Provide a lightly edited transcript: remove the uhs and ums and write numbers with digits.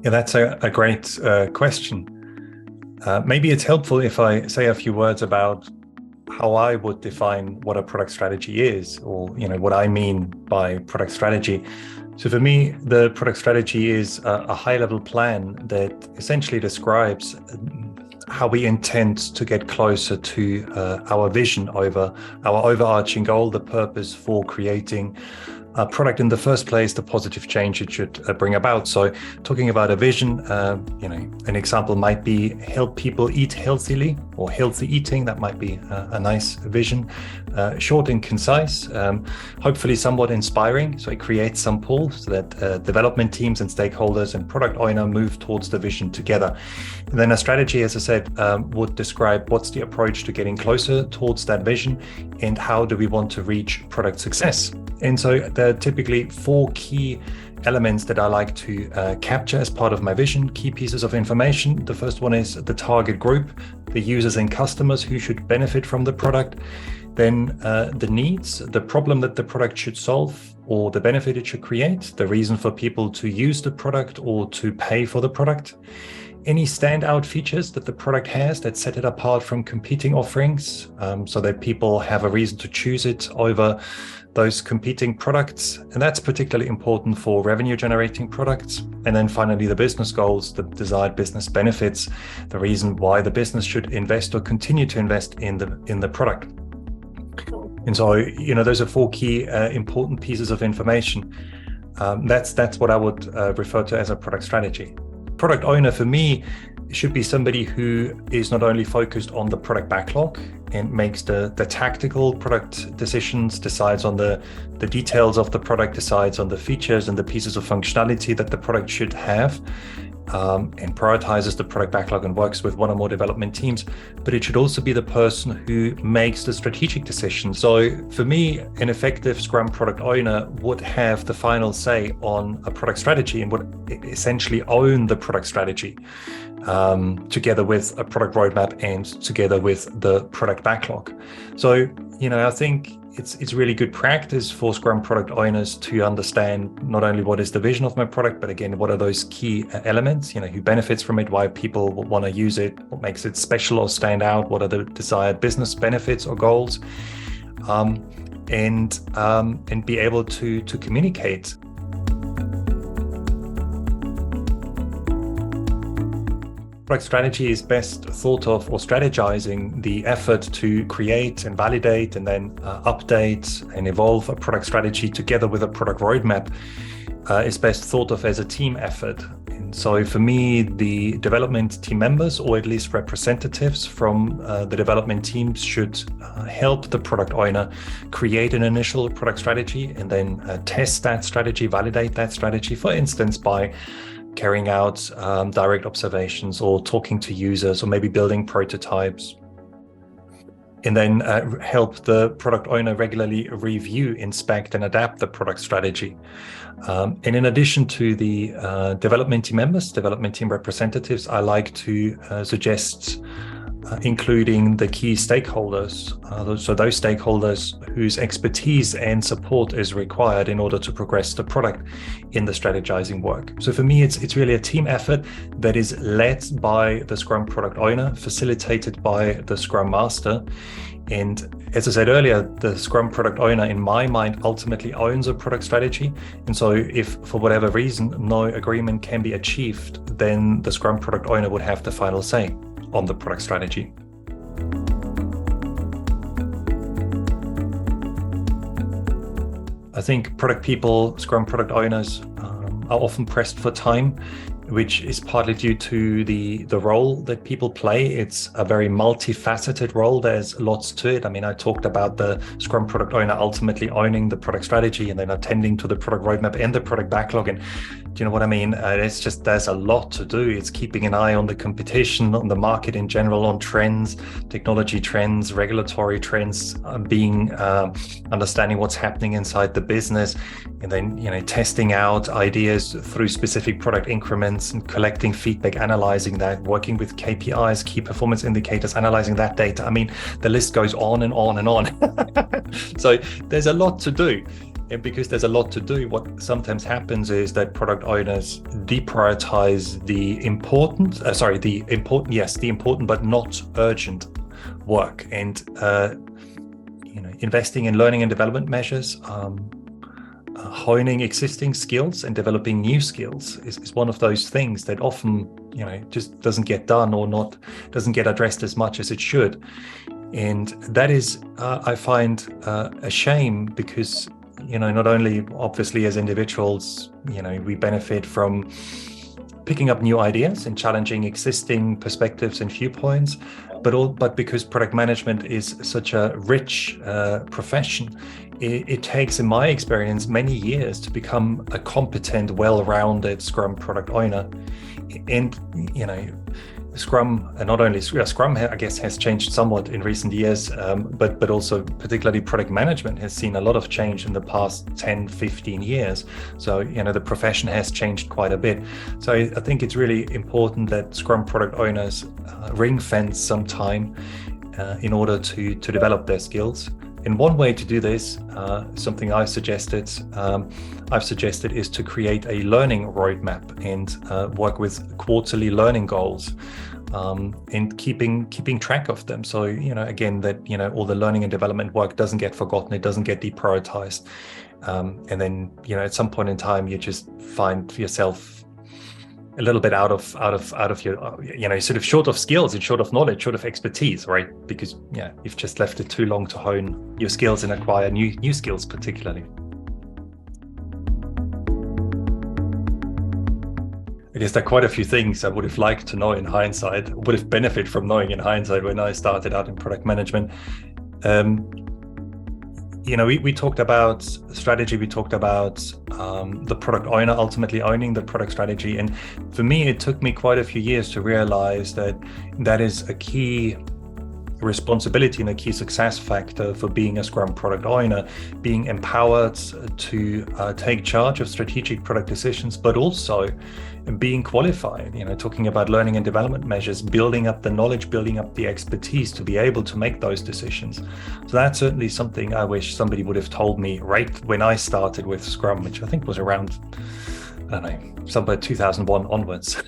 Yeah, that's a great question. Maybe it's helpful if I say a few words about how I would define what a product strategy is, or what I mean by product strategy. So for me, the product strategy is a high-level plan that essentially describes how we intend to get closer to our vision over our overarching goal, the purpose for creating a product in the first place, the positive change it should bring about. So talking about a vision, an example might be help people eat healthily, or healthy eating. That might be a nice vision. Short and concise, hopefully somewhat inspiring. So it creates some pull so that development teams and stakeholders and product owner move towards the vision together. And then a strategy, as I said, would describe what's the approach to getting closer towards that vision and how do we want to reach product success. And so there are typically four key elements that I like to capture as part of my vision, key pieces of information. The first one is the target group, the users and customers who should benefit from the product. Then the needs, the problem that the product should solve or the benefit it should create, the reason for people to use the product or to pay for the product. Any standout features that the product has that set it apart from competing offerings, so that people have a reason to choose it over those competing products. And that's particularly important for revenue generating products. And then finally, the business goals, the desired business benefits, the reason why the business should invest or continue to invest in the product. And so, those are four key important pieces of information. That's what I would refer to as a product strategy. Product owner for me should be somebody who is not only focused on the product backlog and makes the tactical product decisions, decides on the details of the product, decides on the features and the pieces of functionality that the product should have, and prioritizes the product backlog and works with one or more development teams. But it should also be the person who makes the strategic decisions. So for me, an effective Scrum product owner would have the final say on a product strategy and would essentially own the product strategy, together with a product roadmap and together with the product backlog. So, I think it's really good practice for Scrum product owners to understand not only what is the vision of my product, but again, what are those key elements, who benefits from it, why people will want to use it, what makes it special or stand out, what are the desired business benefits or goals, and be able to communicate. Product strategy is best thought of, or strategizing the effort to create and validate and then update and evolve a product strategy together with a product roadmap is best thought of as a team effort. And so for me, the development team members, or at least representatives from the development teams, should help the product owner create an initial product strategy and then test that strategy, validate that strategy, for instance, by carrying out direct observations or talking to users or maybe building prototypes, and then help the product owner regularly review, inspect, and adapt the product strategy. And in addition to the development team members, development team representatives, I like to suggest including the key stakeholders, so those stakeholders whose expertise and support is required in order to progress the product in the strategizing work. So for me, it's really a team effort that is led by the Scrum product owner, facilitated by the Scrum master. And as I said earlier, the Scrum product owner, in my mind, ultimately owns a product strategy. And so if for whatever reason no agreement can be achieved, then the Scrum product owner would have the final say on the product strategy. I think product people, Scrum product owners, are often pressed for time, which is partly due to the role that people play. It's a very multifaceted role. There's lots to it. I mean, I talked about the Scrum product owner ultimately owning the product strategy and then attending to the product roadmap and the product backlog. And do you know what I mean? There's a lot to do. It's keeping an eye on the competition, on the market in general, on trends, technology trends, regulatory trends, understanding what's happening inside the business, and then, testing out ideas through specific product increments and collecting feedback, analyzing that, working with KPIs, key performance indicators, analyzing that data. I mean, the list goes on and on and on. So there's a lot to do. And because there's a lot to do, what sometimes happens is that product owners deprioritize the important, the important but not urgent work. And investing in learning and development measures, honing existing skills and developing new skills is one of those things that often just doesn't get done, or doesn't get addressed as much as it should. And that is, I find, a shame, because not only obviously as individuals we benefit from picking up new ideas and challenging existing perspectives and viewpoints, but because product management is such a rich profession, it takes, in my experience, many years to become a competent, well-rounded Scrum product owner. And Scrum, and not only Scrum, I guess, has changed somewhat in recent years, but also particularly product management has seen a lot of change in the past 10, 15 years. So, the profession has changed quite a bit. So I think it's really important that Scrum product owners ring fence some time in order to develop their skills. And one way to do this, something I've suggested is to create a learning roadmap and work with quarterly learning goals, and keeping track of them. So, again, that, all the learning and development work doesn't get forgotten, it doesn't get deprioritized. And then, at some point in time, you just find yourself a little bit out of your, sort of short of skills and short of knowledge, short of expertise, right? Because you've just left it too long to hone your skills and acquire new skills, particularly. I guess there are quite a few things I would have liked to know in hindsight, would have benefited from knowing in hindsight when I started out in product management. We talked about strategy, we talked about the product owner ultimately owning the product strategy. And for me, it took me quite a few years to realize that is a key responsibility and a key success factor for being a Scrum product owner, being empowered to take charge of strategic product decisions, but also being qualified, talking about learning and development measures, building up the knowledge, building up the expertise to be able to make those decisions. So that's certainly something I wish somebody would have told me right when I started with Scrum, which I think was around, somewhere 2001 onwards.